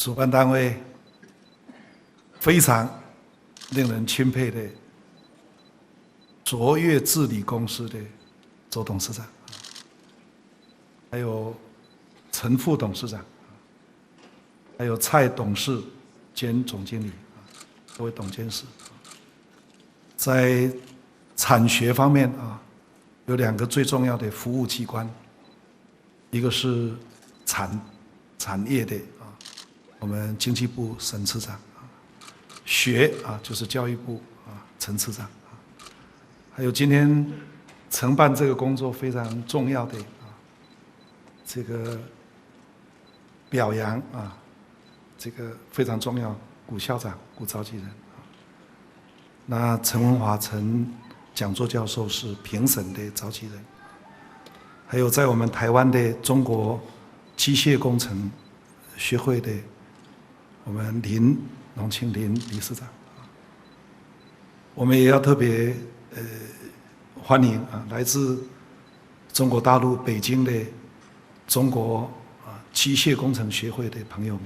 主办单位非常令人钦佩的卓越治理公司的周董事长，还有陈副董事长，还有蔡董事兼总经理，各位董监事，在产学方面有两个最重要的服务机关，一个是产业的我们经济部沈次长，学就是教育部陈次长，还有今天承办这个工作非常重要的这个表扬这个非常重要古校长古召集人，那陈文华陈讲座教授是评审的召集人，还有在我们台湾的中国机械工程学会的我们林荣庆林理事长，我们也要特别欢迎来自中国大陆北京的中国机械工程学会的朋友们，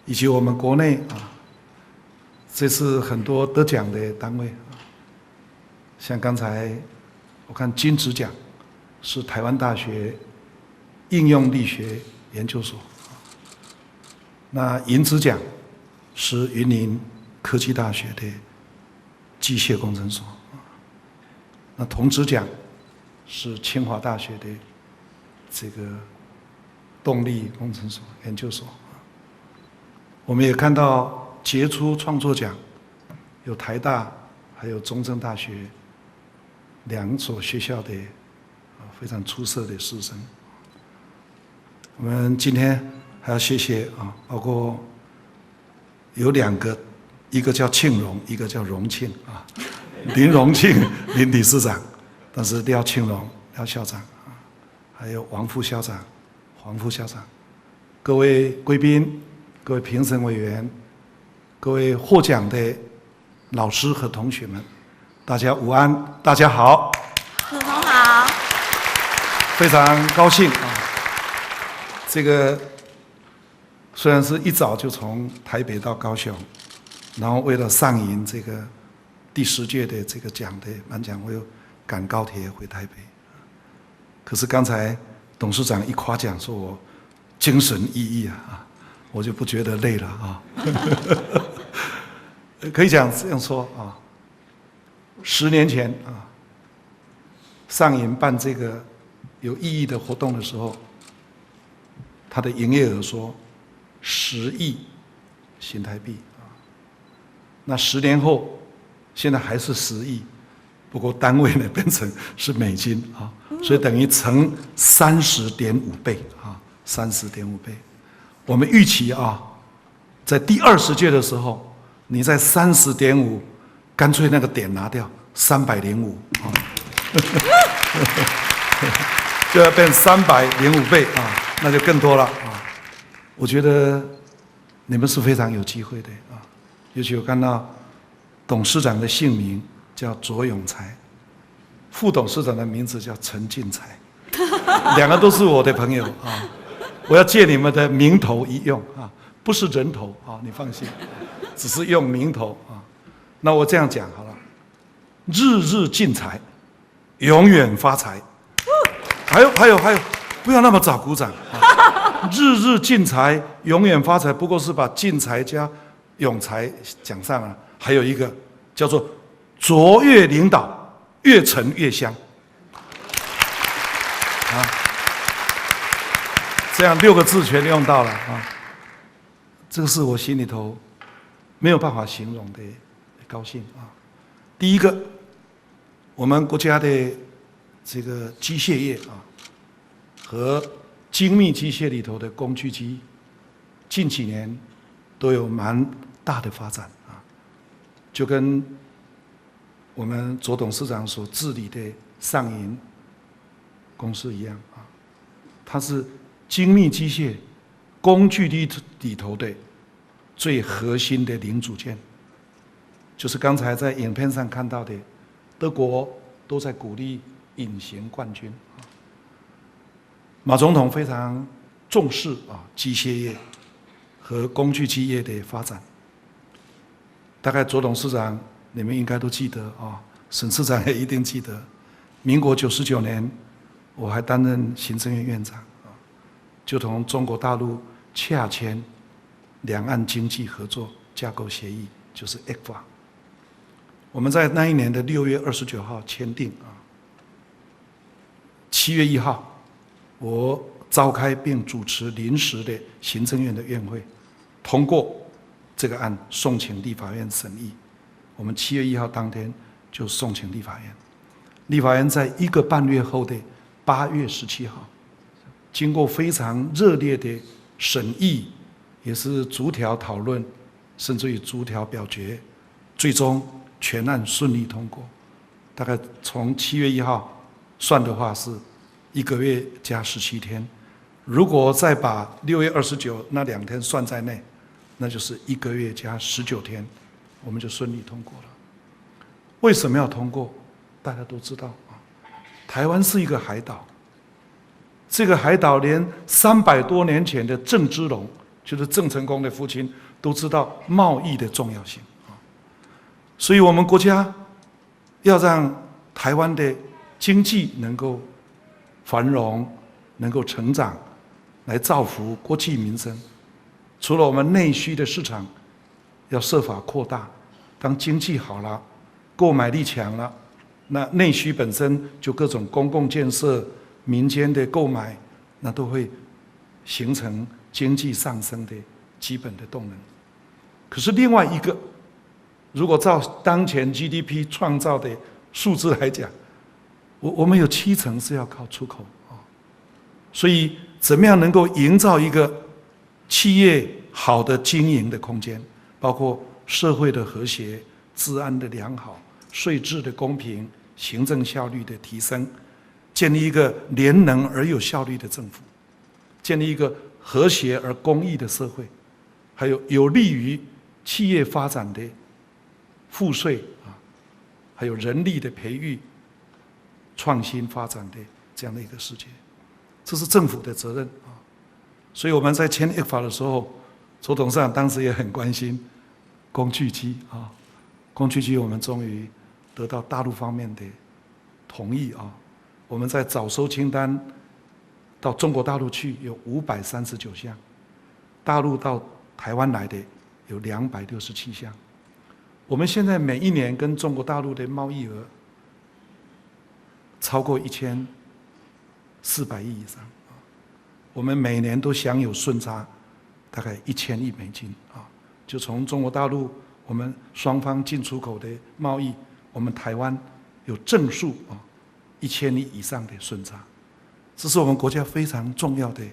以及我们国内这次很多得奖的单位，像刚才我看金质奖是台湾大学应用力学研究所，那银质奖是云林科技大学的机械工程所，那铜质奖是清华大学的这个动力工程所研究所。我们也看到杰出创作奖有台大还有中正大学两所学校的非常出色的师生。我们今天还要谢谢包括有两个，一个叫庆荣，一个叫荣庆林荣庆林理事长，但是廖庆荣廖校长还有王副校长黄副校长，各位贵宾，各位评审委员，各位获奖的老师和同学们，大家午安，大家好。陆总好。非常高兴这个虽然是一早就从台北到高雄，然后为了上迎这个第10届的这个奖的颁奖，我又赶高铁回台北。可是刚才董事长一夸奖说我精神奕奕我就不觉得累了可以讲这样说10年前上银办这个有意义的活动的时候，他的营业额说10亿新台币那10年后现在还是10亿，不过单位呢变成是美金所以等于乘30.5倍30.5倍。我们预期在第20届的时候，你在30.5，干脆那个点拿掉305就要变305倍那就更多了我觉得你们是非常有机会的尤其我看到董事长的姓名叫卓永才，副董事长的名字叫陈进才，两个都是我的朋友我要借你们的名头一用不是人头你放心，只是用名头那我这样讲好了，日日进财，永远发财。还有，不要那么早鼓掌日日进财，永远发财，不过是把进财加永财讲上了。还有一个叫做卓越领导，越陈越香这样6个字全用到了这个是我心里头没有办法形容的高兴第一个，我们国家的这个机械业和精密机械里头的工具机，近几年都有蛮大的发展就跟我们左董事长所治理的上银公司一样它是精密机械工具里头的最核心的零组件，就是刚才在影片上看到的，德国都在鼓励隐形冠军马总统非常重视机械业和工具机业的发展。大概左董事长你们应该都记得啊，沈次长也一定记得。民国99年，我还担任行政院院长啊，就同中国大陆洽签两岸经济合作架构协议，就是 ECFA。我们在那一年的6月29号签订啊，7月1号，我召开并主持临时的行政院的院会，通过这个案，送请立法院审议。我们7月1号当天就送请立法院，立法院在1个半月后的8月17号，经过非常热烈的审议，也是逐条讨论，甚至于逐条表决，最终全案顺利通过。大概从7月1号算的话是1个月加17天，如果再把6月29那2天算在内，那就是1个月加19天，我们就顺利通过了。为什么要通过？大家都知道啊，台湾是一个海岛，这个海岛连300多年前的郑芝龙，就是郑成功的父亲，都知道贸易的重要性啊。所以我们国家要让台湾的经济能够繁荣，能够成长，来造福国计民生。除了我们内需的市场要设法扩大，当经济好了，购买力强了，那内需本身就各种公共建设、民间的购买，那都会形成经济上升的基本的动能。可是另外一个，如果照当前 GDP 创造的数字来讲，我们有70%是要靠出口啊，所以怎么样能够营造一个企业好的经营的空间，包括社会的和谐、治安的良好、税制的公平、行政效率的提升，建立一个廉能而有效率的政府，建立一个和谐而公益的社会，还有有利于企业发展的赋税啊，还有人力的培育、创新发展的这样的一个世界，这是政府的责任啊。所以我们在签 ECFA 的时候，周董事长当时也很关心工具机啊，工具机我们终于得到大陆方面的同意啊。我们在早收清单到中国大陆去有539项，大陆到台湾来的有267项。我们现在每一年跟中国大陆的贸易额超过1400亿以上。我们每年都享有顺差，大概1000亿美金啊！就从中国大陆，我们双方进出口的贸易，我们台湾有正数啊，1000亿以上的顺差，这是我们国家非常重要的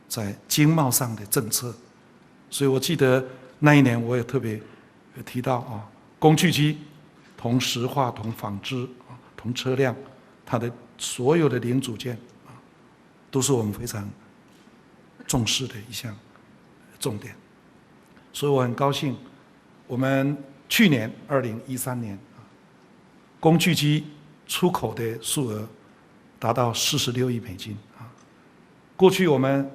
在经贸上的政策。所以我记得那一年我也特别提到啊，工具机同石化、同纺织啊、同车辆，它的所有的零组件啊，都是我们非常重视的一项重点。所以我很高兴，我们去年2013年工具机出口的数额达到46亿美金啊。过去我们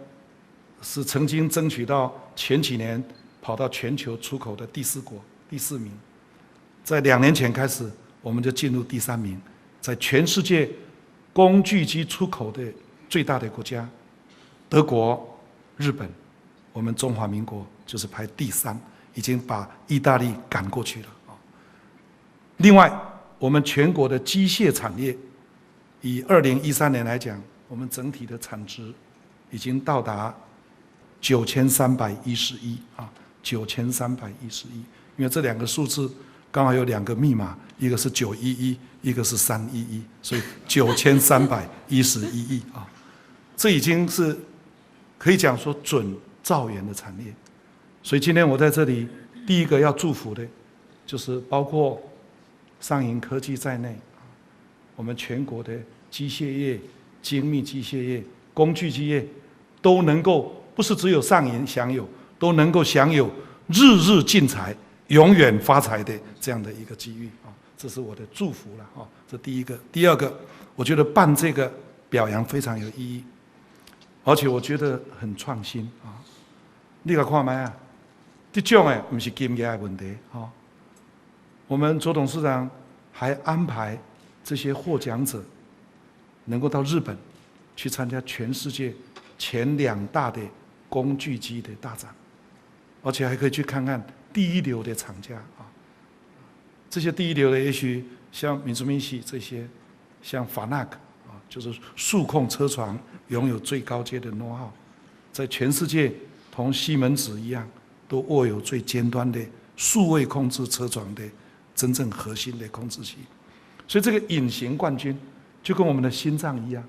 是曾经争取到前几年跑到全球出口的第4名，在2年前开始，我们就进入第3名，在全世界工具机出口的最大的国家，德国、日本，我们中华民国就是排第3，已经把意大利赶过去了啊。另外，我们全国的机械产业，以2013年来讲，我们整体的产值已经到达9311啊，9311，因为这2个数字刚好有2个密码，一个是911，一个是311，所以9311亿啊，这已经是可以讲说准兆元的产业。所以今天我在这里，第一个要祝福的，就是包括上银科技在内，我们全国的机械业、精密机械业、工具机业，都能够不是只有上银享有，都能够享有日日进财、永远发财的这样的一个机遇啊！这是我的祝福了啊！这第一个。第二个，我觉得办这个表扬非常有意义，而且我觉得很创新啊！你来看卖啊，这种的不是金额的问题哈。我们左董事长还安排这些获奖者能够到日本去参加全世界前2大的工具机的大展，而且还可以去看看第一流的厂家啊。这些第一流的，也许像Mitsubishi这些，像法纳克啊，就是数控车床拥有最高阶的 know-how， 在全世界同西门子一样，都握有最尖端的数位控制车床的真正核心的控制器。所以这个隐形冠军就跟我们的心脏一样，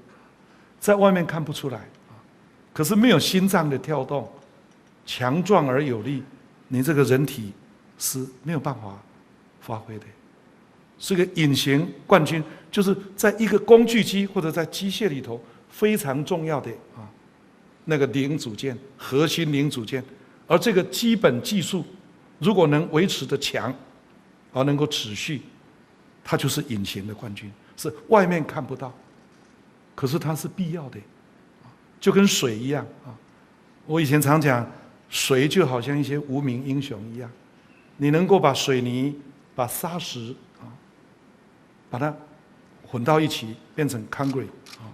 在外面看不出来啊，可是没有心脏的跳动，强壮而有力，你这个人体是没有办法发挥的。这个隐形冠军就是在一个工具机或者在机械里头非常重要的啊那个零组件，核心零组件，而这个基本技术如果能维持的强，而能够持续，它就是隐形的冠军，是外面看不到，可是它是必要的，就跟水一样啊。我以前常讲，水就好像一些无名英雄一样，你能够把水泥、把砂石啊，把它混到一起变成 concrete 啊，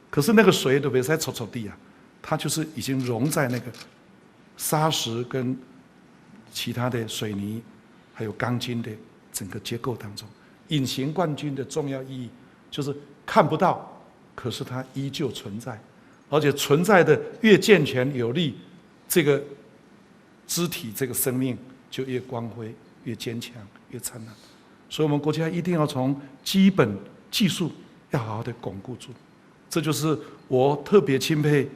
可是那个水都别再臭臭地啊，它就是已经融在那个砂石跟其他的水泥还有钢筋的整个结构当中。隐形冠军的重要意义就是看不到，可是它依旧存在，而且存在的越健全有力，这个肢体这个生命就越光辉、越坚强、越灿烂。所以我们国家一定要从基本技术要好好的巩固住。这就是我特别钦佩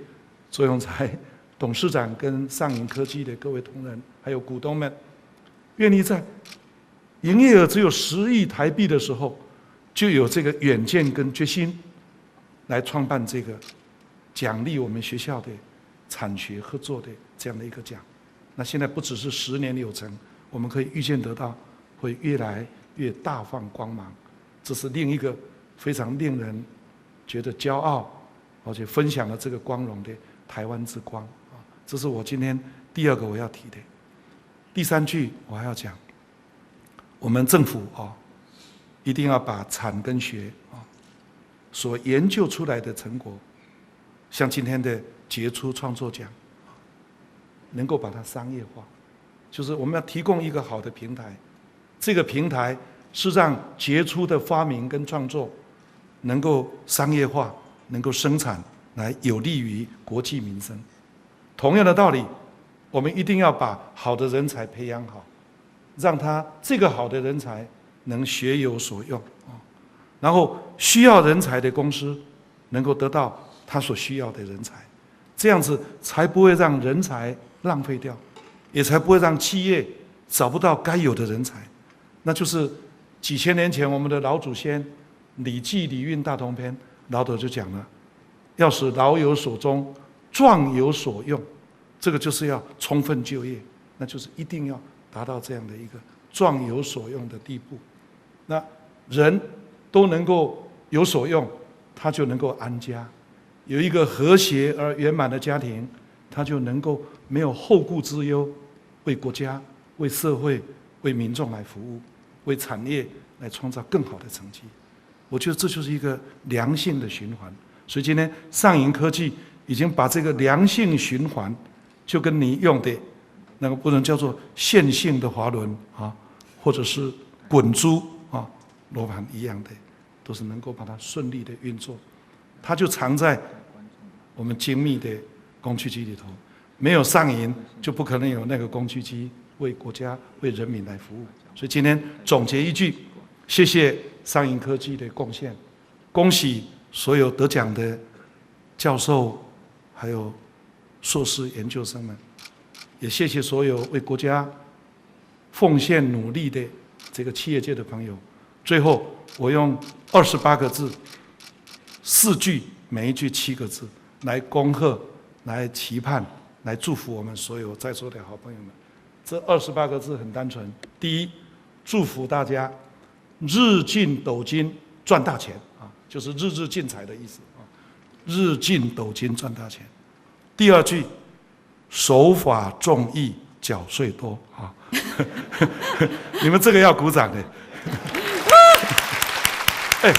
周永才董事长跟上银科技的各位同仁还有股东们，愿意在营业额只有10亿台币的时候，就有这个远见跟决心，来创办这个奖励我们学校的产学合作的这样的一个奖。那现在不只是10年有成，我们可以预见得到，会越来越大放光芒。这是另一个非常令人觉得骄傲，而且分享了这个光荣的台湾之光啊！这是我今天第2个我要提的。第3句我还要讲，我们政府啊，一定要把产跟学啊所研究出来的成果，像今天的杰出创作奖，能够把它商业化，就是我们要提供一个好的平台，这个平台是让杰出的发明跟创作能够商业化，能够生产，来有利于国计民生。同样的道理，我们一定要把好的人才培养好，让他这个好的人才能学有所用啊，然后需要人才的公司能够得到他所需要的人才，这样子才不会让人才浪费掉，也才不会让企业找不到该有的人才。那就是几千年前我们的老祖先《礼记·礼运大同篇》老斗就讲了，要使老有所终，壮有所用。这个就是要充分就业，那就是一定要达到这样的一个壮有所用的地步。那人都能够有所用，他就能够安家，有一个和谐而圆满的家庭，他就能够没有后顾之忧，为国家、为社会、为民众来服务，为产业来创造更好的成绩。我觉得这就是一个良性的循环。所以今天上银科技已经把这个良性循环，就跟你用的那个不能叫做线性的滑轮啊，或者是滚珠啊罗盘一样的，都是能够把它顺利的运作。它就藏在我们精密的工具机里头，没有上银就不可能有那个工具机为国家、为人民来服务。所以今天总结一句，谢谢上银科技的贡献，恭喜所有得奖的教授，还有硕士研究生们，也谢谢所有为国家奉献努力的这个企业界的朋友。最后，我用28个字，4句，每一句7个字，来恭贺、来期盼、来祝福我们所有在座的好朋友们。这28个字很单纯：第一，祝福大家日进斗金赚大钱啊，就是日日进财的意思啊，日进斗金赚大钱。第2句，守法重义，缴税多啊！你们这个要鼓掌的。哎，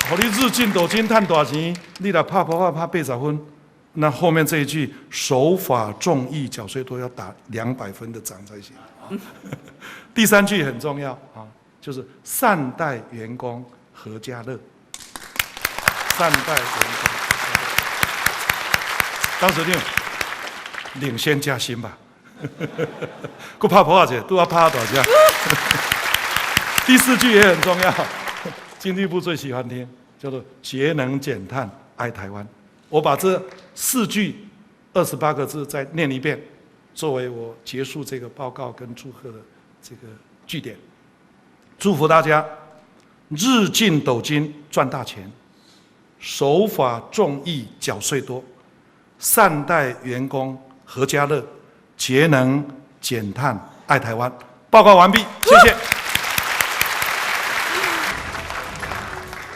好，你日进斗金赚大钱，你来拍拍80分，那后面这一句守法重义，缴税多要打200分的奖才行。第3句很重要啊，就是善待员工，阖家乐。善待员工，当时领先加薪吧，我拍破去，都要拍大家。第4句也很重要，经济部最喜欢听，叫做节能减碳，爱台湾。我把这4句28个字再念一遍，作为我结束这个报告跟祝贺的这个句点。祝福大家日进斗金赚大钱，守法重义缴税多，善待员工阖家乐，节能减碳爱台湾。报告完毕，谢谢。